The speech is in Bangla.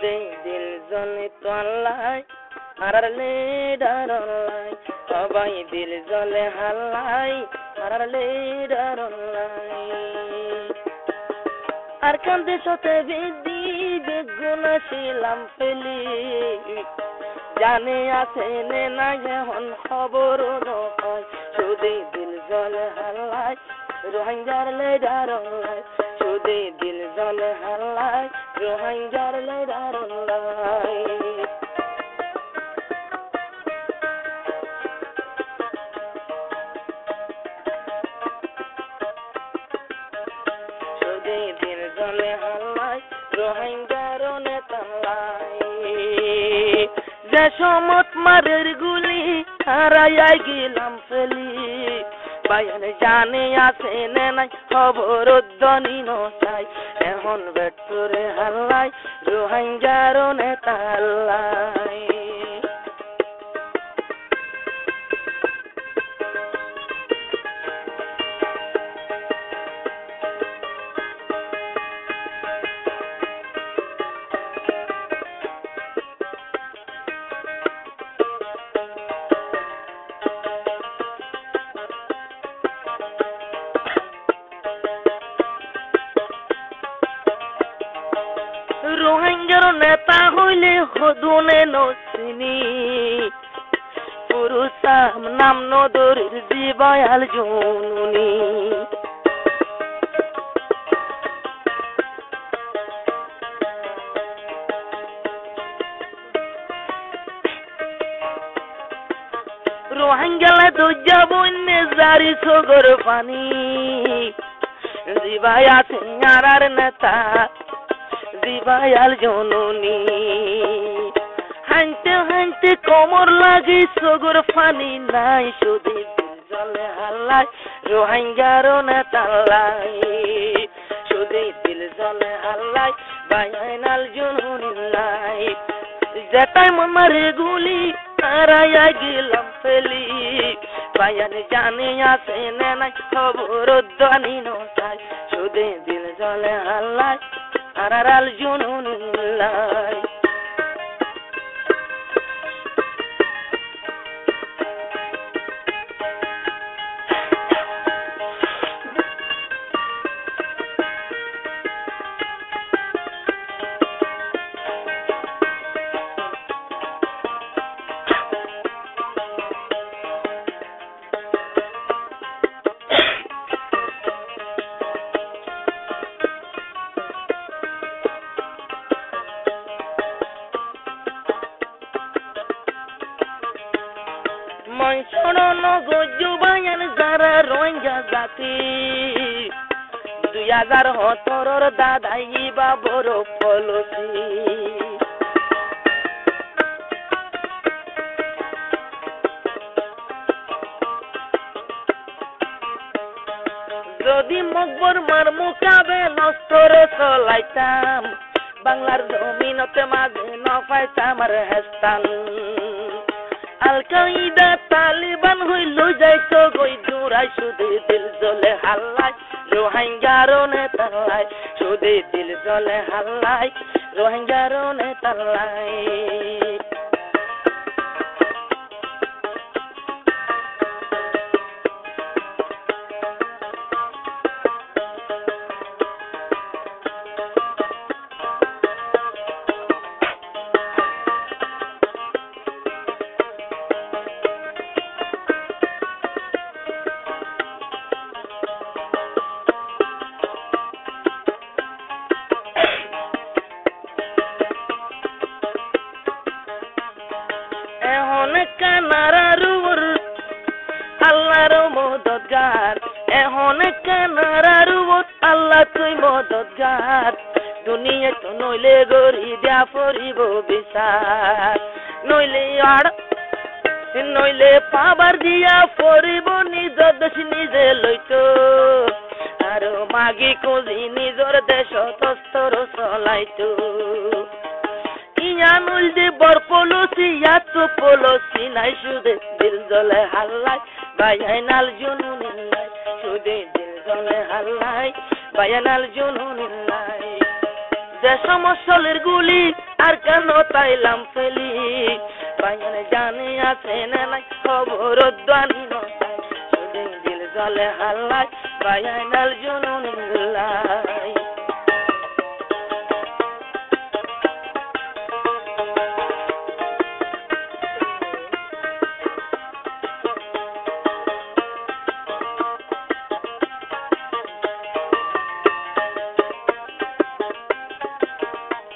সুদে দিল জলে তল্লাই হারালে ডারলাই সবাই দিল জলে হাল্লাই হারালে ডারলাই আর কান্দে সতে বেদি বেগুন ছিলাম ফেলি জানে আছে নে না এখন খবর নয় সুদে দিল জলে হাল্লাই রোহিঙ্গার লে ডারলাই সুদে দিল জলে হাল্লাই রোহিঙ্গার লে ডারলাই দিল জলে হাল্লাই রোহিঙ্গার নেতালাই যে সমত মারের গুলি হারাইয়া গেলাম ফেলি বায়ান জানে আছে নে নাই খবর ধ্বনি নয় এখন বেটরে হাল্লাই রোহিঙ্গার নেতালাই রোহিঙ্গার নেতা হইলে হদুনে নসিনি পুরুষাম নাম নদরের জিবায়াল জনুনি রোহিঙ্গালা তো যাব জারি সগর পানি জিবাই আছে আর নেতা জিবায়াল জননী হাঁটতে হাঁটতে কোমর লাগি সগর ফানি নাই সুদে দিল জলে হাল্লাই রোহিঙ্গার নেতালাই সুদে দিল জলে হাল্লাই বায়ানাল জননী নাই যেটাই মারে গুলি হারাইয়া গেলাম ফেলি বায়ান জানে আছে না নাই খবর ধ্বনি নয় সুদে দিল জলে হাল্লাই আরারাল জুনুল্লাই মনসরণ গজুবায়ান যারা রোহিঙ্গা জাতি 2017 দাদাই বা বড় পলসি যদি মকবর মার মুকাবে নস্তর চলাইতাম বাংলার জমিনতে মাঝে নফাইতাম আর হেস্তান আল-কায়েদা তালিবান হইল যাইতো গই জোড়াই সুদে দিল জলে হাল্লাই রোহিঙ্গার নেতালাই সুদে দিল জলে হাল্লাই রোহিঙ্গার নেতালাই কানারারুর আল্লাহর মদদগার এখন কানারারুর আল্লাহ তুই মদদগার দুনিয়া তো নইলে গরি দিয়া পড়িব বিচার নইলে পাবার দিয়া পড়িব নিজ দেশ নিজে লইতো আর মাগি খুঁজি নিজর দেশ তস্তর চলাইতো ইয়ানুল যে বর পলসি ইয়াত পলসি নাই সুদে দিল জলে হাল্লাই বায়ানাল জুনুনিল্লাই সুদে দিল জলে হাল্লাই বায়ানাল জুনুনিল্লাই যে সমসলের গুলি আর কেন তাইলাম ফেলি বাইয়ান জানি আছে না নাই খবর দানি নয় শুধু দিল জলে হাল্লাই বাইয়ানাল জুনুন গুলাই